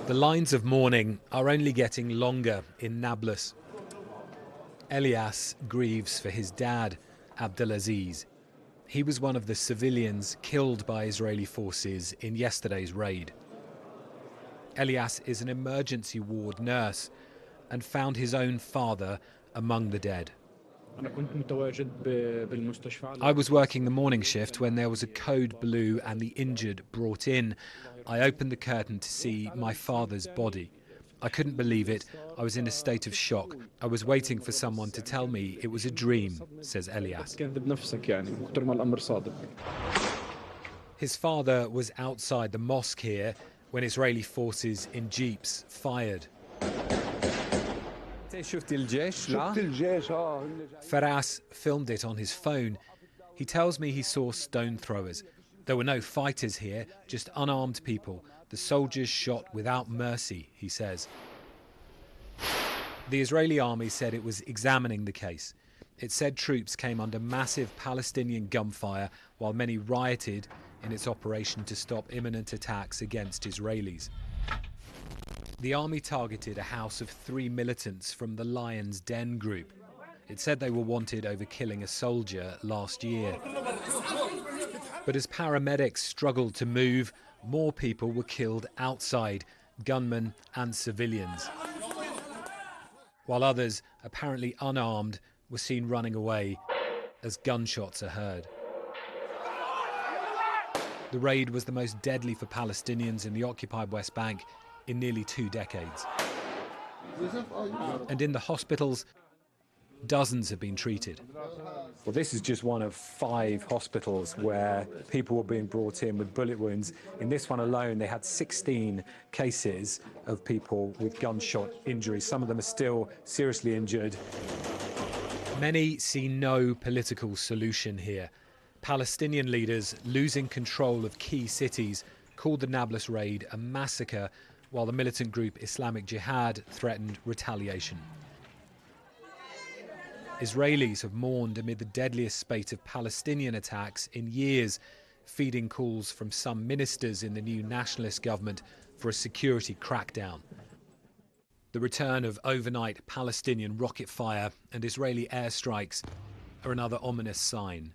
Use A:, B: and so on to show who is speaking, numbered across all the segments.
A: The lines of mourning are only getting longer in Nablus. Elias grieves for his dad, Abdelaziz. He was one of the civilians killed by Israeli forces in yesterday's raid. Elias is an emergency ward nurse and found his own father among the dead. I was working the morning shift when there was a code blue and the injured brought in. I opened the curtain to see my father's body. I couldn't believe it. I was in a state of shock. I was waiting for someone to tell me it was a dream, says Elias. His father was outside the mosque here when Israeli forces in jeeps fired. Faras filmed it on his phone. He tells me he saw stone throwers. There were no fighters here, just unarmed people. The soldiers shot without mercy, he says. The Israeli army said it was examining the case. It said troops came under massive Palestinian gunfire while many rioted in its operation to stop imminent attacks against Israelis. The army targeted a house of 3 militants from the Lion's Den group. It said they were wanted over killing a soldier last year. But as paramedics struggled to move, more people were killed outside, gunmen and civilians, while others, apparently unarmed, were seen running away as gunshots are heard. The raid was the most deadly for Palestinians in the occupied West Bank in nearly 2 decades. And in the hospitals, dozens have been treated.
B: Well, this is just one of 5 hospitals where people were being brought in with bullet wounds. In this one alone, they had 16 cases of people with gunshot injuries. Some of them are still seriously injured.
A: Many see no political solution here. Palestinian leaders losing control of key cities called the Nablus raid a massacre, while the militant group Islamic Jihad threatened retaliation. Israelis have mourned amid the deadliest spate of Palestinian attacks in years, feeding calls from some ministers in the new nationalist government for a security crackdown. The return of overnight Palestinian rocket fire and Israeli airstrikes are another ominous sign.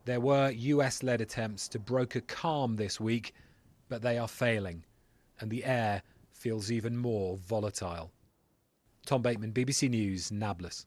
A: There were US-led attempts to broker calm this week, but they are failing, and the air feels even more volatile. Tom Bateman, BBC News, Nablus.